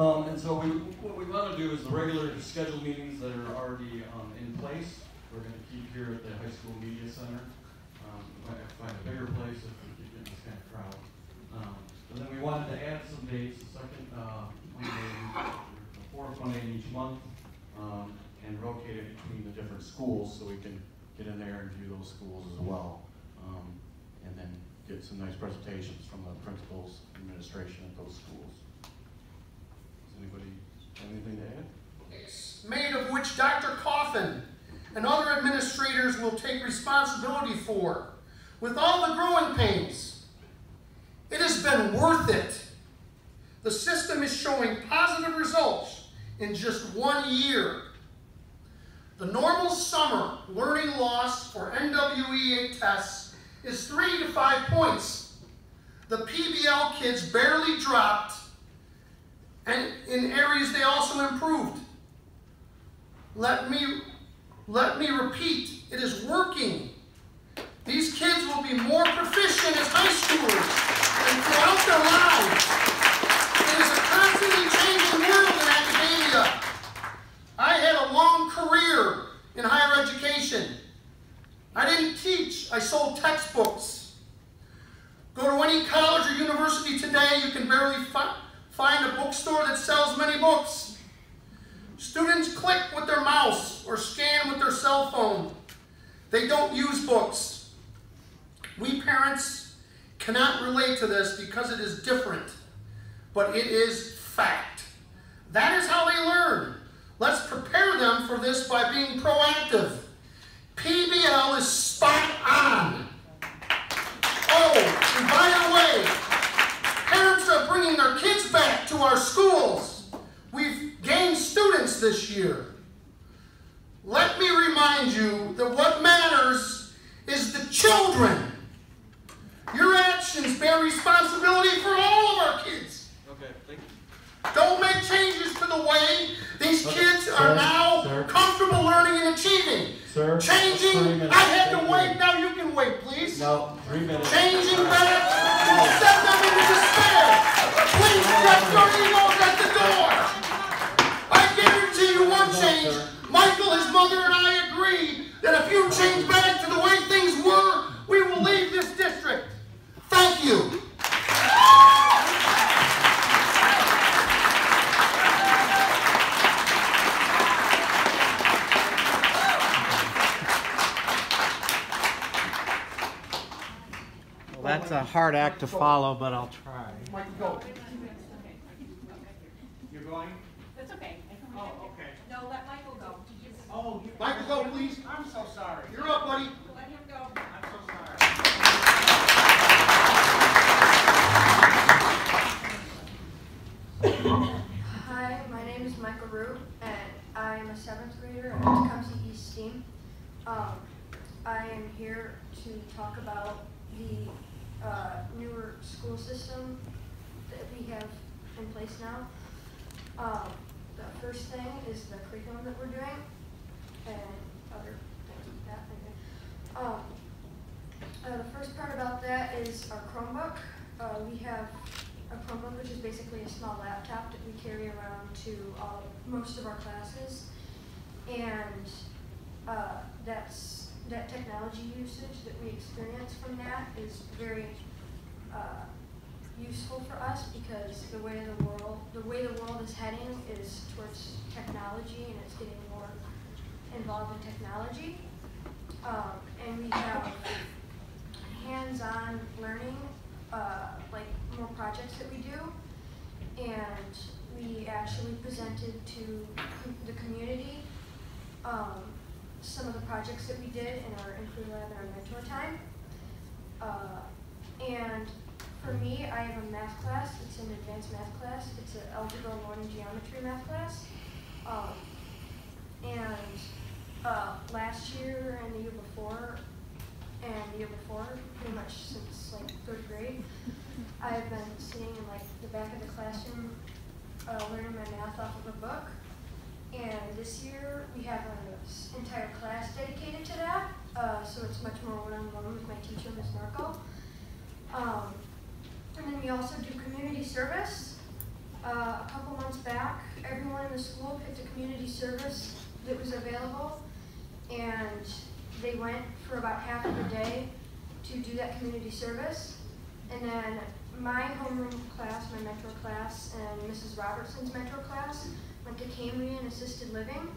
And so what we want to do is the regular scheduled meetings that are already in place, we're going to keep here at the High School Media Center. We might have to find a bigger place if we keep getting this kind of crowd. And then we wanted to add some dates, the second Monday, the fourth Monday in each month, and rotate it between the different schools so we can get in there and view those schools as well. And then get some nice presentations from the principals, administration at those schools. Does anybody have anything to add? Made of which Dr. Coffin and other administrators will take responsibility for, with all the growing pains. It has been worth it. The system is showing positive results in just 1 year. The normal summer learning loss for NWEA tests is 3 to 5 points. The PBL kids barely dropped, and in areas they also improved. Let me repeat, it is working. These kids will be more proficient as high schoolers and throughout their lives. It is a constantly changing world in academia. I had a long career in higher education. I didn't teach, I sold textbooks. Go to any college or university today, you can barely find a bookstore that sells many books. Students click with their mouse or scan with their cell phone. They don't use books. We parents cannot relate to this because it is different, but it is fact. That is how they learn. Let's prepare them for this by being proactive. PBL is spot on. Oh, and by the way, parents are bringing their kids back to our schools. We've gained students this year. Let me remind you that what matters is the children. Your actions bear responsibility for all of our kids. Okay, thank you. Don't make changes to the way these kids are now comfortable learning and achieving. Sir, changing, I had to wait, now you can wait, please. No, 3 minutes. Changing back will send them into despair. Please check your egos at the door. I guarantee you one change. Michael, his mother, and I agree that if you change back to the way things were, we will leave this district. Thank you. Well, that's a hard act to follow, but I'll try. Michael, go. You're going? That's okay. Oh, okay. No, let Michael go. Oh, Michael, go, please. I'm so sorry. You're up, buddy. Let him go. I'm so sorry. Hi, my name is Michael Root, and I am a 7th grader at Tecumseh East STEAM. I am here to talk about the newer school system that we have in place now. The first thing is the curriculum that we're doing, and other things like that. The first part about that is our Chromebook. We have a Chromebook, which is basically a small laptop that we carry around to most of our classes, and that technology usage that we experience from that is very useful for us, because the way the world is heading is towards technology, and it's getting more involved in technology. And we have hands-on learning, like more projects that we do, and we actually presented to the community some of the projects that we did in our Improve Lab and our mentor time. And for me, I have a math class. It's an advanced math class. It's an algebra 1 geometry math class. Last year and the year before, pretty much since like 3rd grade, I've been sitting in like the back of the classroom learning my math off of a book. And this year we have an entire class dedicated to that, so it's much more one-on-one with my teacher, Ms. Markle. And then we also do community service. A couple months back, everyone in the school picked a community service that was available, and they went for about half of the day to do that community service. And then my homeroom class, my mentor class, and Mrs. Robertson's mentor class went to Cambrian Assisted Living,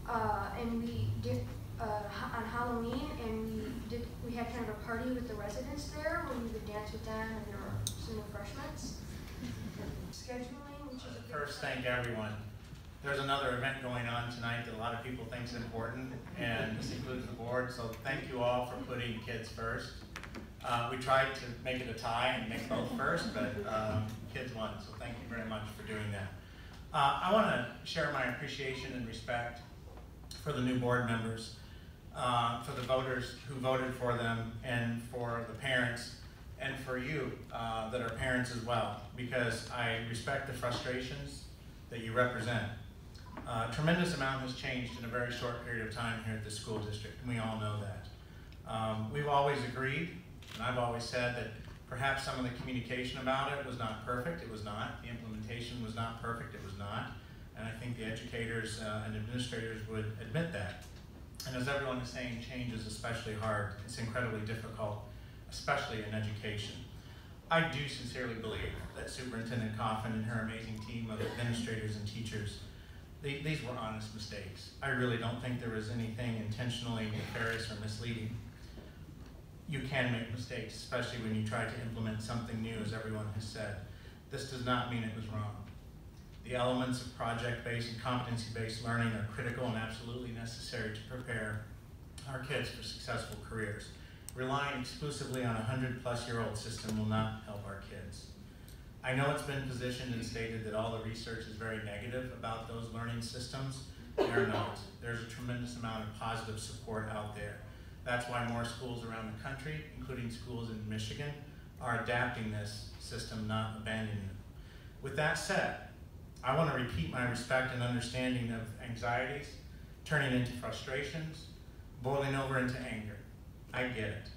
and we did on Halloween, and we had kind of a party with the residents there where we would dance with them, and there were some refreshments. Scheduling, which is a big First, thank everyone. There's another event going on tonight that a lot of people think is important, and this includes the board, so thank you all for putting kids first. We tried to make it a tie and make both first, but kids won, so thank you very much for doing that. I want to share my appreciation and respect for the new board members, for the voters who voted for them, and for the parents, and for you that are parents as well, because I respect the frustrations that you represent. A tremendous amount has changed in a very short period of time here at the school district, and we all know that. We've always agreed, and I've always said that perhaps some of the communication about it was not perfect. It was not. The implementation was not perfect. It was not. And I think the educators and administrators would admit that. And as everyone is saying, change is especially hard. It's incredibly difficult, especially in education. I do sincerely believe that Superintendent Coffin and her amazing team of administrators and teachers, these were honest mistakes. I really don't think there was anything intentionally nefarious or misleading. You can make mistakes, especially when you try to implement something new, as everyone has said. This does not mean it was wrong. The elements of project-based and competency-based learning are critical and absolutely necessary to prepare our kids for successful careers. Relying exclusively on a 100-plus-year-old system will not help our kids. I know it's been positioned and stated that all the research is very negative about those learning systems. They're not. There's a tremendous amount of positive support out there. That's why more schools around the country, including schools in Michigan, are adapting this system, not abandoning it. With that said, I want to repeat my respect and understanding of anxieties turning into frustrations, boiling over into anger. I get it.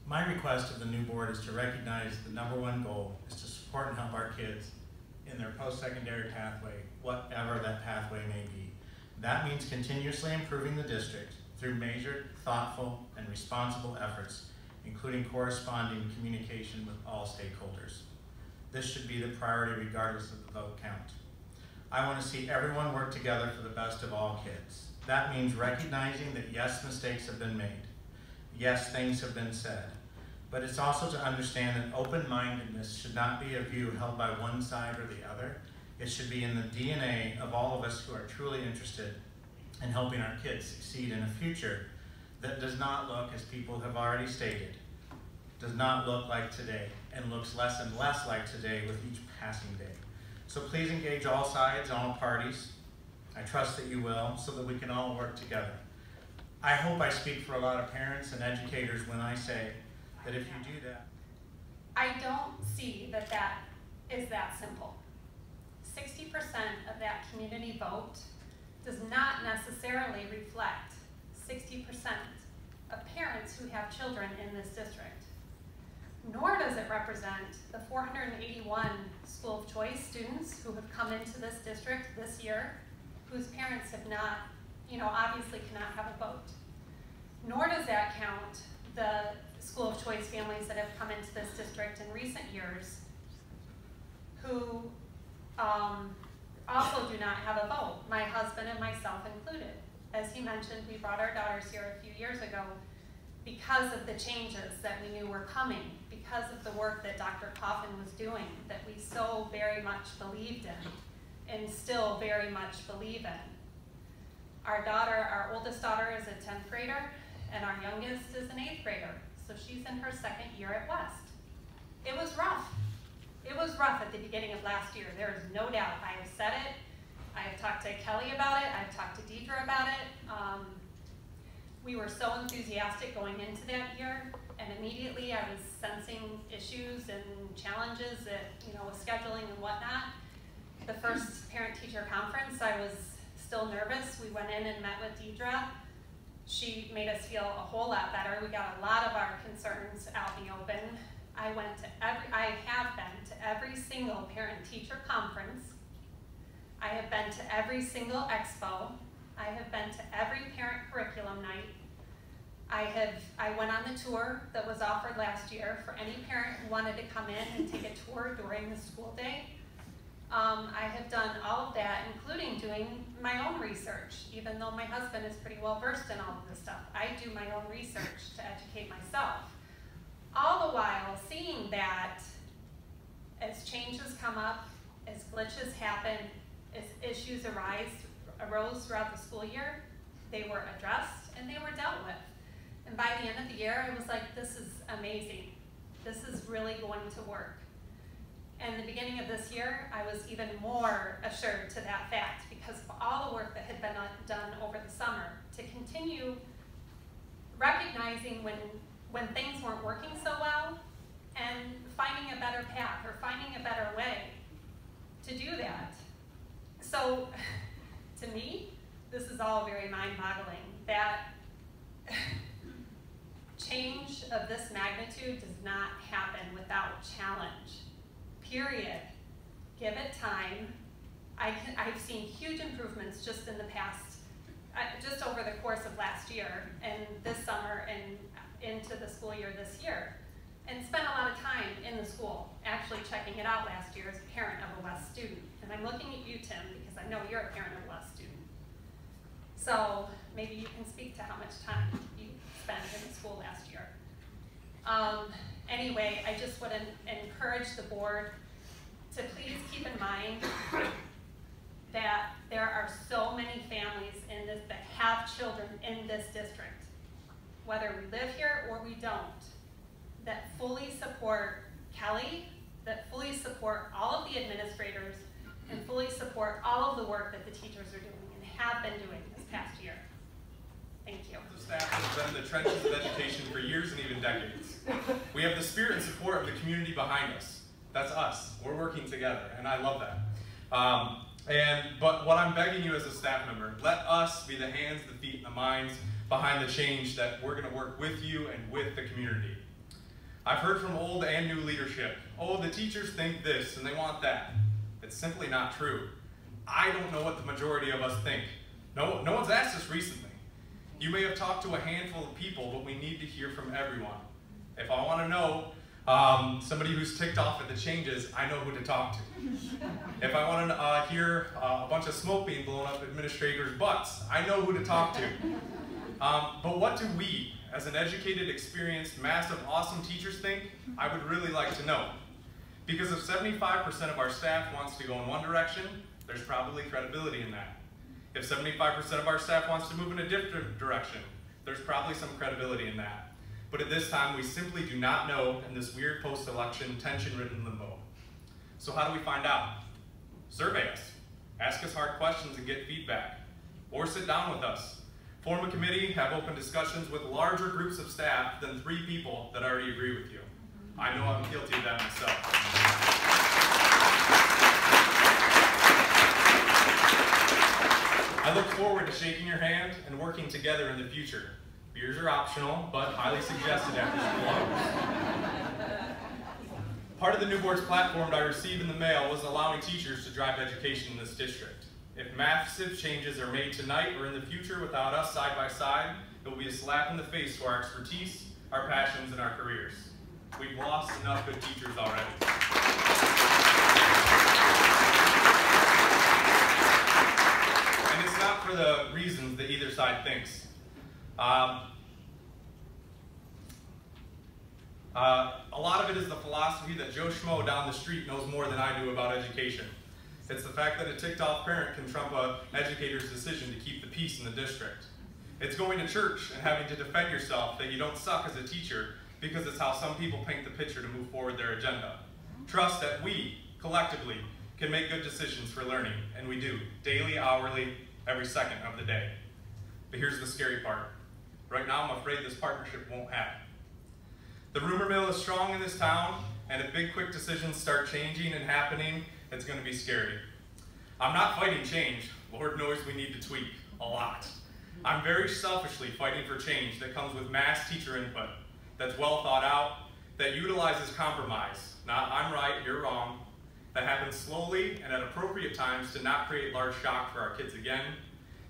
My request of the new board is to recognize the #1 goal is to support and help our kids in their post-secondary pathway, whatever that pathway may be. That means continuously improving the district through measured, thoughtful, and responsible efforts, including corresponding communication with all stakeholders. This should be the priority regardless of the vote count. I want to see everyone work together for the best of all kids. That means recognizing that yes, mistakes have been made. Yes, things have been said. But it's also to understand that open-mindedness should not be a view held by one side or the other. It should be in the DNA of all of us who are truly interested in helping our kids succeed in a future that does not look, as people have already stated, does not look like today, and looks less and less like today with each passing day. So please engage all sides, all parties. I trust that you will, so that we can all work together. I hope I speak for a lot of parents and educators when I say that if you do that. I don't see that that is that simple. 60% of that community vote does not necessarily reflect 60% of parents who have children in this district. Nor does it represent the 481 school of choice students who have come into this district this year, whose parents have not, obviously cannot have a vote. Nor does that count the school of choice families that have come into this district in recent years who also do not have a vote, my husband and myself included. As he mentioned, we brought our daughters here a few years ago because of the changes that we knew were coming, because of the work that Dr. Coffin was doing, that we so very much believed in and still very much believe in. Our oldest daughter is a 10th grader, and our youngest is an 8th grader, so she's in her 2nd year at West. It was rough. It was rough at the beginning of last year. There is no doubt. I have said it. I have talked to Kelly about it. I've talked to Deidre about it. We were so enthusiastic going into that year, and immediately I was sensing issues and challenges that, with scheduling and whatnot. The first parent-teacher conference, I was still nervous. We went in and met with Deidre. She made us feel a whole lot better. We got a lot of our concerns out in the open. I have been to every single parent-teacher conference. I have been to every single expo. I have been to every parent curriculum night. I went on the tour that was offered last year for any parent who wanted to come in and take a tour during the school day. I have done all of that, including doing my own research, even though my husband is pretty well versed in all of this stuff. I do my own research to educate myself. All the while seeing that as changes come up, as glitches happen, as issues arose throughout the school year, they were addressed and they were dealt with. And by the end of the year, I was like, this is amazing. This is really going to work. And the beginning of this year, I was even more assured to that fact because of all the work that had been done over the summer to continue recognizing when things weren't working so well and finding a better path or finding a better way to do that. So to me, this is all very mind-boggling that change of this magnitude does not happen without challenge, period. Give it time. I've seen huge improvements just in the past, just over the course of last year and this summer and into the school year this year, and spent a lot of time in the school actually checking it out last year as a parent of a West student. And I'm looking at you, Tim, because I know you're a parent of a West student. So maybe you can speak to how much time you spent in the school last year. Anyway, I just would encourage the board to please keep in mind that there are so many families in this that have children in this district, whether we live here or we don't, that fully support Kelly, that fully support all of the administrators, and fully support all of the work that the teachers are doing and have been doing this past year. Thank you. The staff has been in the trenches of education for years and even decades. We have the spirit and support of the community behind us. That's us. We're working together, and I love that. But what I'm begging you as a staff member, let us be the hands, the feet, and the minds behind the change that we're going to work with you and with the community. I've heard from old and new leadership, oh, the teachers think this and they want that. It's simply not true. I don't know what the majority of us think. No one's asked us recently. You may have talked to a handful of people, but we need to hear from everyone. If I want to know somebody who's ticked off at the changes, I know who to talk to. If I want to hear a bunch of smoke being blown up administrators' butts, I know who to talk to. But what do we, as an educated, experienced, massive, awesome teachers think? I would really like to know. Because if 75% of our staff wants to go in one direction, there's probably credibility in that. If 75% of our staff wants to move in a different direction, there's probably some credibility in that. But at this time, we simply do not know in this weird post-election, tension-ridden limbo. So how do we find out? Survey us. Ask us hard questions and get feedback. Or sit down with us. Form a committee, have open discussions with larger groups of staff than 3 people that already agree with you. I know I'm guilty of that myself. I look forward to shaking your hand and working together in the future. Beers are optional, but highly suggested after school hours. Part of the new board's platform I received in the mail was allowing teachers to drive education in this district. If massive changes are made tonight or in the future without us side by side, it will be a slap in the face to our expertise, our passions, and our careers. We've lost enough good teachers already. And it's not for the reasons that either side thinks. A lot of it is the philosophy that Joe Schmo down the street knows more than I do about education. It's the fact that a ticked-off parent can trump an educator's decision to keep the peace in the district. It's going to church and having to defend yourself that you don't suck as a teacher because it's how some people paint the picture to move forward their agenda. Trust that we, collectively, can make good decisions for learning, and we do, daily, hourly, every second of the day. But here's the scary part. Right now, I'm afraid this partnership won't happen. The rumor mill is strong in this town, and if big, quick decisions start changing and happening, it's going to be scary. I'm not fighting change. Lord knows we need to tweak a lot. I'm very selfishly fighting for change that comes with mass teacher input, that's well thought out, that utilizes compromise, not I'm right, you're wrong, that happens slowly and at appropriate times to not create large shock for our kids again.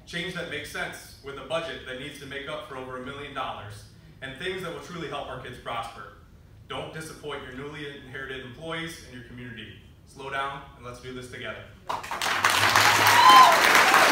Change that makes sense with a budget that needs to make up for over $1 million, and things that will truly help our kids prosper. Don't disappoint your newly inherited employees and your community. Slow down and let's do this together.